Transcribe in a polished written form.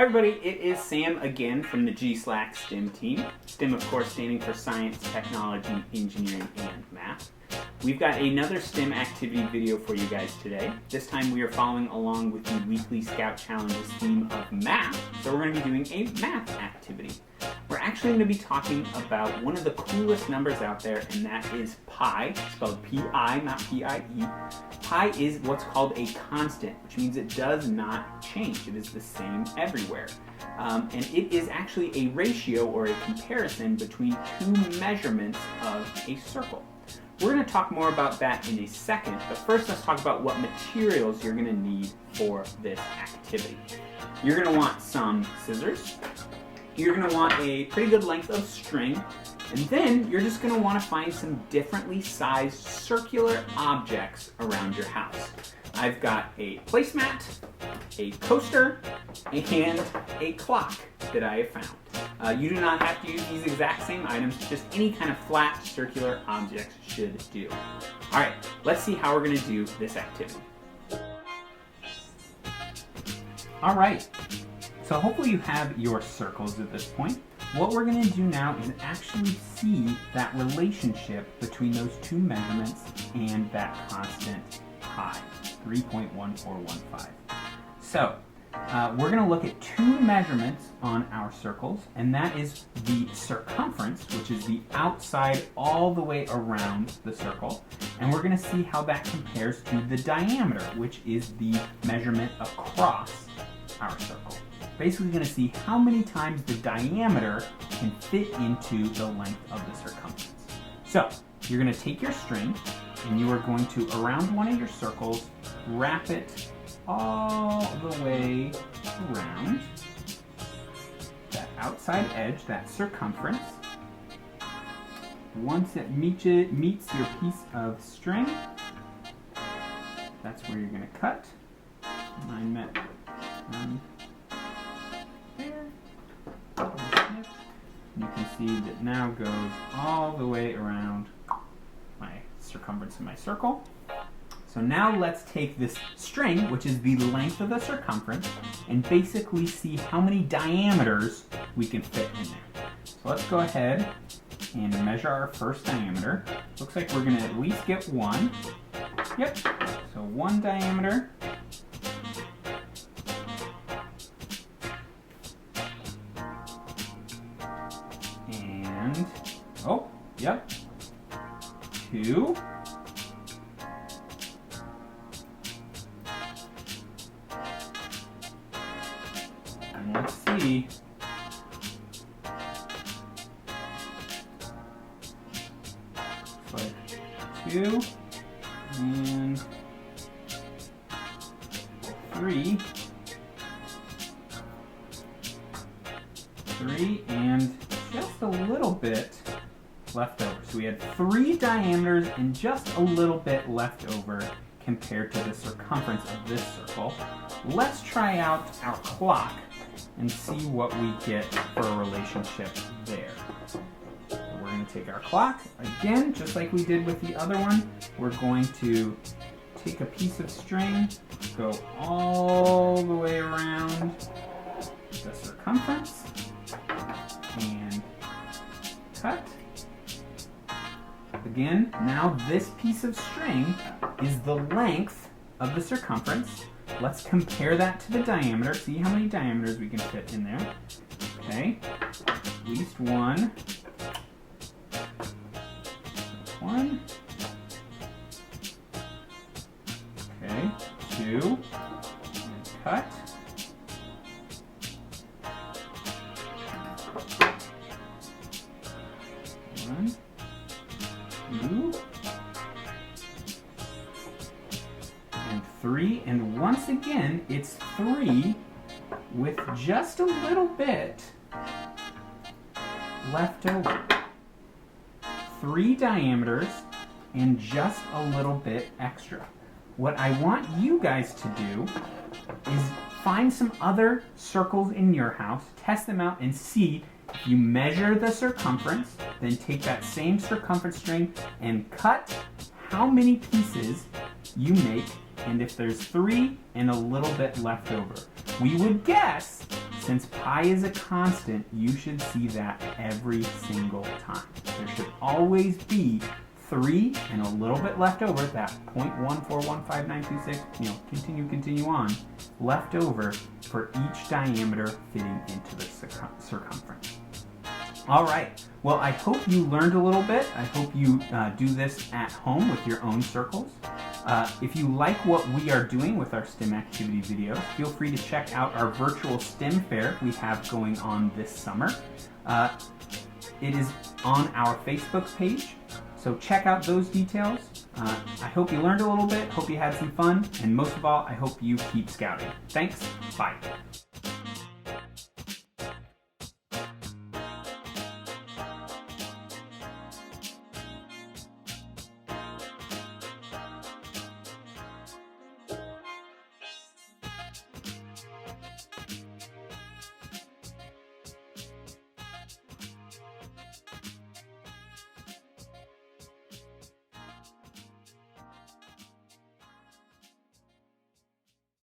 Hi everybody, it is Sam again from the GSLAC STEM team. STEM, of course, standing for Science, Technology, Engineering, and Math. We've got another STEM activity video for you guys today. This time we are following along with the weekly Scout Challenges theme of math, so we're going to be doing a math activity. We're actually going to be talking about one of the coolest numbers out there, and that is pi, spelled P-I, not P-I-E. Pi is what's called a constant, which means it does not change. It is the same everywhere. And it is actually a ratio or a comparison between two measurements of a circle. We're going to talk more about that in a second, but first let's talk about what materials you're going to need for this activity. You're going to want some scissors. You're going to want a pretty good length of string, and then you're just going to want to find some differently sized circular objects around your house. I've got a placemat, a coaster, and a clock that I have found. You do not have to use these exact same items, just any kind of flat circular objects should do. Alright, let's see how we're going to do this activity. Alright, so hopefully you have your circles at this point. What we're going to do now is actually see that relationship between those two measurements and that constant pi, 3.1415. So, we're going to look at two measurements on our circles, and that is the circumference, which is the outside all the way around the circle, and we're going to see how that compares to the diameter, which is the measurement across our circle. Basically going to see how many times the diameter can fit into the length of the circumference. So, you're going to take your string, and you are going to, around one of your circles, wrap it all the way around that outside edge, that circumference. Once it meets your piece of string, that's where you're going to cut. Mine met there. You can see that now goes all the way around my circumference of my circle. So now let's take this string, which is the length of the circumference, and basically see how many diameters we can fit in there. So let's go ahead and measure our first diameter. Looks like we're going to at least get one. Yep, so one diameter. And, oh, yep, two. And let's see. Looks like two and three. Three and just a little bit left over. So we had three diameters and just a little bit left over compared to the circumference of this circle. Let's try out our clock and see what we get for a relationship there. So we're going to take our clock, again, just like we did with the other one. We're going to take a piece of string, go all the way around the circumference, and cut. Again, now this piece of string is the length of the circumference. Let's compare that to the diameter, see how many diameters we can fit in there. Okay, at least one. One. Okay, two. And cut. One, two, and three, and once again, it's three with just a little bit left over. Three diameters and just a little bit extra. What I want you guys to do is find some other circles in your house, test them out, and see if you measure the circumference, then take that same circumference string and cut how many pieces you make, and if there's three and a little bit left over. We would guess Since pi is a constant, you should see that every single time. There should always be 3 and a little bit left over, that 0.1415926, continue on, left over for each diameter fitting into the circumference. All right, well, I hope you learned a little bit. I hope you do this at home with your own circles. If you like what we are doing with our STEM activity videos, feel free to check out our virtual STEM fair we have going on this summer. It is on our Facebook page, so check out those details. I hope you learned a little bit, hope you had some fun, and most of all, I hope you keep scouting. Thanks, bye.